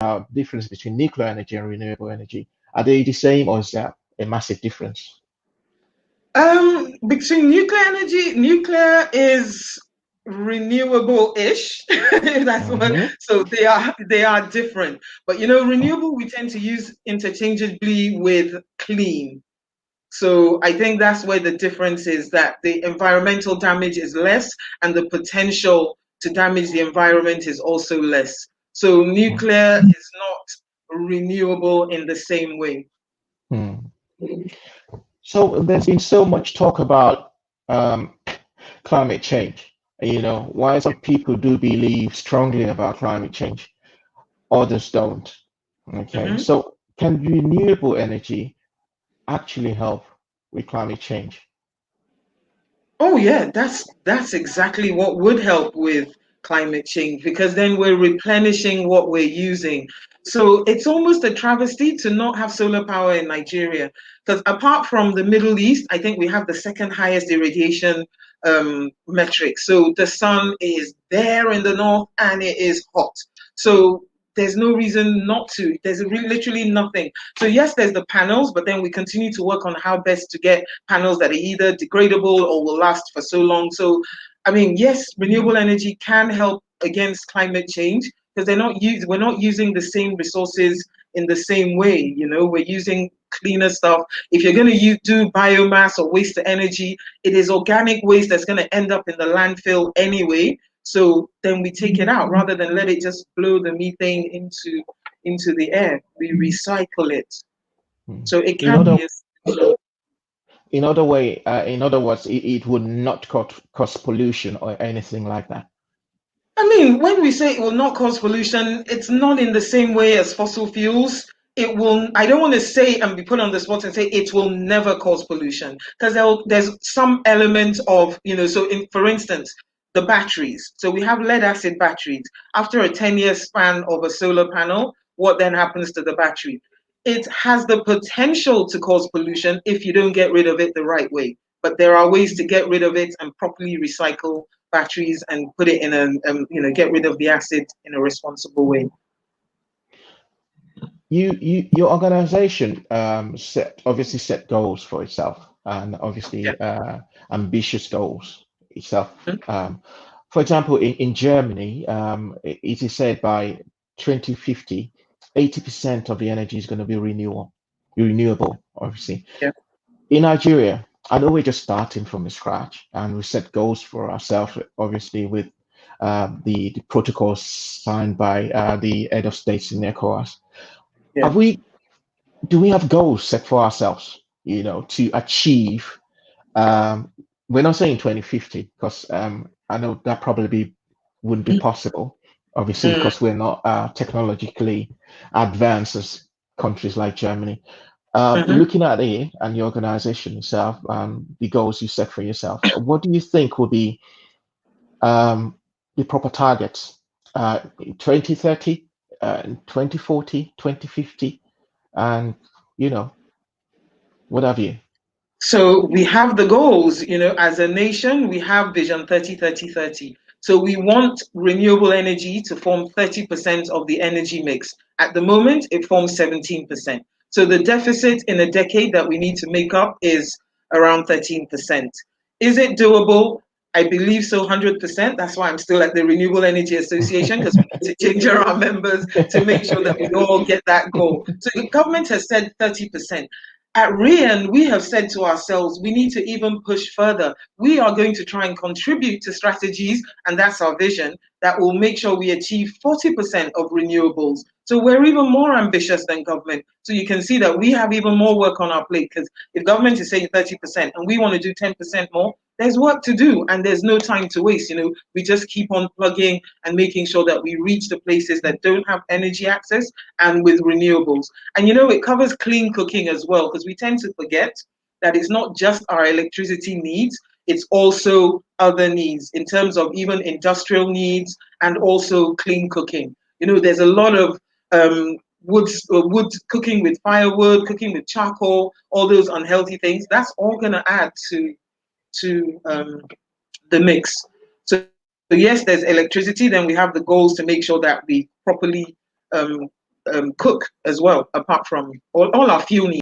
about the difference between nuclear energy and renewable energy. Are they the same, or is there a massive difference? Between nuclear energy, nuclear is renewable-ish. That's what. Hmm. So they are different. But renewable we tend to use interchangeably with clean. So I think that's where the difference is, that the environmental damage is less and the potential to damage the environment is also less. So nuclear is not renewable in the same way. Hmm. So there's been so much talk about um, climate change. Why some people do believe strongly about climate change, others don't. Okay, Mhm. so can renewable energy actually help with climate change? Oh yeah, that's exactly what would help with climate change, because then we're replenishing what we're using. So it's almost a travesty to not have solar power in Nigeria, because apart from the Middle East, I think we have the second highest irradiation metric. So the sun is there in the north and it is hot. So there's no reason not to. There's literally nothing. So yes, there's the panels, but then we continue to work on how best to get panels that are either degradable or will last for so long. So, I mean, yes, renewable energy can help against climate change, because we're not using the same resources in the same way. We're using cleaner stuff. If you're going to do biomass or waste to energy, it is organic waste that's going to end up in the landfill anyway. So then we take it out rather than let it just blow the methane into the air. We recycle it. Hmm. So it In can other be a solution. in other words, it would not cause pollution or anything like that. I mean, when we say it will not cause pollution, it's not in the same way as fossil fuels. It will, I don't want to say and be put on the spot and say it will never cause pollution, because there's some element of, for instance, the batteries. So we have lead acid batteries. After a 10-year span of a solar panel, what then happens to the battery? It has the potential to cause pollution if you don't get rid of it the right way. But there are ways to get rid of it and properly recycle batteries and put it in get rid of the acid in a responsible way. Your organization obviously set goals for itself, and Yeah. obviously ambitious goals itself. Um, for example, in Germany, it is said by 2050, 80% of the energy is going to be renewable, obviously. Yeah. In Nigeria, I know we're just starting from scratch, and we set goals for ourselves, obviously, with the protocols signed by the head of states in ECOWAS. Yeah. Have we do we have goals set for ourselves, to achieve? Um, we're not saying 2050 because I know that probably wouldn't be possible, obviously, Mm, because we're not technologically advanced as countries like Germany. mhm. Looking at it and your organization itself, the goals you set for yourself, what do you think will be um, the proper targets? 2030, 2040, 2050, and you know, what have you? So we have the goals, as a nation, we have Vision 30-30-30. So we want renewable energy to form 30% of the energy mix. At the moment, it forms 17%. So the deficit in a decade that we need to make up is around 13%. Is it doable? I believe so, 100%. That's why I'm still at the Renewable Energy Association, because we need to ginger our members to make sure that we all get that goal. So the government has said 30%. At RIAN, we have said to ourselves, we need to even push further. We are going to try and contribute to strategies, and that's our vision, that will make sure we achieve 40% of renewables. So we're even more ambitious than government. So you can see that we have even more work on our plate, because if government is saying 30% and we want to do 10% more, there's work to do and there's no time to waste. We just keep on plugging and making sure that we reach the places that don't have energy access, and with renewables. And it covers clean cooking as well, because we tend to forget that it's not just our electricity needs, it's also other needs in terms of even industrial needs and also clean cooking. There's a lot of wood cooking with firewood, cooking with charcoal, all those unhealthy things. That's all going to add to the mix. So yes, there's electricity. Then we have the goals to make sure that we properly um, cook as well, apart from all our fuel needs.